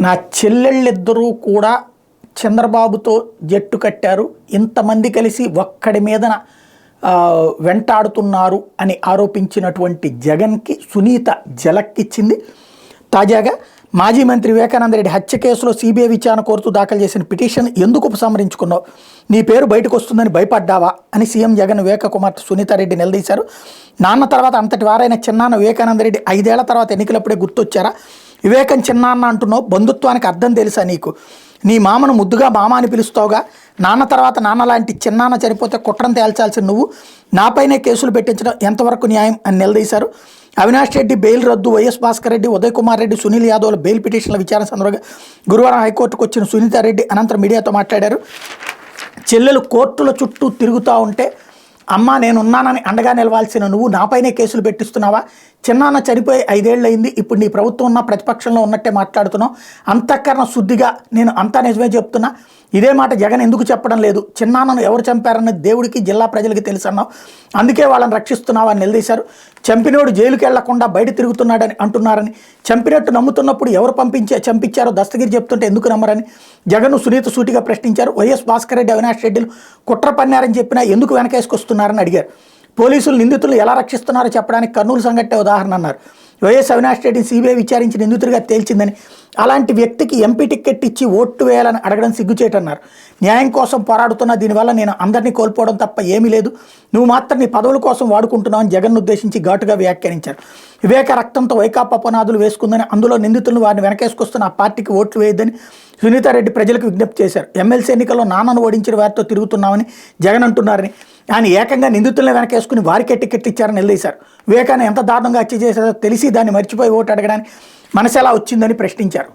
నా చెల్లెళ్ళిద్దరూ కూడా చంద్రబాబుతో జట్టు కట్టారు, ఇంతమంది కలిసి ఒక్కడి మీదన వెంటాడుతున్నారు అని ఆరోపించినటువంటి జగన్కి సునీత జలక్కిచ్చింది. తాజాగా మాజీ మంత్రి వివేకానందరెడ్డి హత్య కేసులో సిబిఐ విచారణ కోరుతూ దాఖలు చేసిన పిటిషన్ ఎందుకు ఉపసంహరించుకున్నావు, నీ పేరు బయటకు వస్తుందని భయపడ్డావా అని సీఎం జగన్ వివేక కుమార్తె సునీతారెడ్డి నిలదీశారు. నాన్న తర్వాత అంతటి వారైన చిన్నాన్న వివేకానందరెడ్డి 5 ఏళ్ల తర్వాత ఎన్నికలప్పుడే గుర్తొచ్చారా? వివేకం చిన్నాన్న అంటున్నావు, బంధుత్వానికి అర్థం తెలుసా నీకు? నీ మామను ముద్దుగా మామ అని పిలుస్తావుగా, నాన్న తర్వాత నాన్న లాంటి చిన్నాన్న చనిపోతే కుట్రను తేల్చాల్సిన నువ్వు నాపైనే కేసులు పెట్టించడం ఎంతవరకు న్యాయం అని నిలదీశారు. అవినాష్ రెడ్డి బెయిల్ రద్దు, వైఎస్ భాస్కర్ రెడ్డి, ఉదయ్ కుమార్ రెడ్డి, సునీల్ యాదవ్ల బెయిల్ పిటిషన్ల విచారణ సందర్భంగా గురువారం హైకోర్టుకు వచ్చిన సునీతారెడ్డి అనంతరం మీడియాతో మాట్లాడారు. చెల్లెలు కోర్టుల చుట్టూ తిరుగుతూ ఉంటే అమ్మ నేనున్నానని అండగా నిలవాల్సిన నువ్వు నాపైనే కేసులు పెట్టిస్తున్నావా? చిన్నాన్న చనిపోయి 5 ఏళ్ళు అయింది, ఇప్పుడు నీ ప్రభుత్వం ఉన్న ప్రతిపక్షంలో ఉన్నట్టే మాట్లాడుతున్నావు. అంతఃకరణ శుద్ధిగా నేను అంతా నిజమే చెప్తున్నా. ఇదే మాట జగన్ ఎందుకు చెప్పడం లేదు? చిన్నాన్నను ఎవరు చంపారన్నది దేవుడికి జిల్లా ప్రజలకి తెలుసు అన్నావు, అందుకే వాళ్ళని రక్షిస్తున్నావు అని నిలదీశారు. చంపినోడు జైలుకి వెళ్లకుండా బయట తిరుగుతున్నాడని అంటున్నారని, చంపినట్టు నమ్ముతున్నప్పుడు ఎవరు చంపించారో దస్తగిరి చెప్తుంటే ఎందుకు నమ్మరని జగన్ సునీత సూటిగా ప్రశ్నించారు. వైఎస్ భాస్కర్ రెడ్డి, అవినాష్ రెడ్డిలు కుట్ర పన్నారని చెప్పినా ఎందుకు వెనకేసుకొస్తున్నారని అడిగారు. పోలీసులు నిందితులు ఎలా రక్షిస్తున్నారో చెప్పడానికి కర్నూలు సంఘటన ఉదాహరణ అన్నారు. వైఎస్ అవినాష్ రెడ్డిని సిబిఐ విచారించి నిందితుడిగా తేల్చిందని, అలాంటి వ్యక్తికి ఎంపీ టికెట్ ఇచ్చి ఓటు వేయాలని అడగడం సిగ్గుచేటన్నారు. న్యాయం కోసం పోరాడుతున్న దీనివల్ల నేను అందరినీ కోల్పోవడం తప్ప ఏమీ లేదు, నువ్వు మాత్రం నీ పదవుల కోసం వాడుకుంటున్నావు అని జగన్ ఉద్దేశించి ఘాటుగా వ్యాఖ్యానించారు. వివేక రక్తంతో వైకాపా పునాదులు వేసుకుందని, అందులో నిందితులను వారిని వెనకేసుకొస్తున్న ఆ పార్టీకి ఓట్లు వేయొద్దని సునీతారెడ్డి ప్రజలకు విజ్ఞప్తి చేశారు. ఎమ్మెల్సీ ఎన్నికల్లో నాన్నను ఓడించిన వారితో తిరుగుతున్నామని జగన్ అంటున్నారని, ఆయన ఏకంగా నిందితులను వెనకేసుకుని వారికే టికెట్లు ఇచ్చారని నిలదీశారు. వివేకాన్ని ఎంత దారుణంగా హత్య చేశారో తెలిసి దాన్ని మర్చిపోయి ఓటు అడగడానికి మనసు ఎలా వచ్చిందని ప్రశ్నించారు.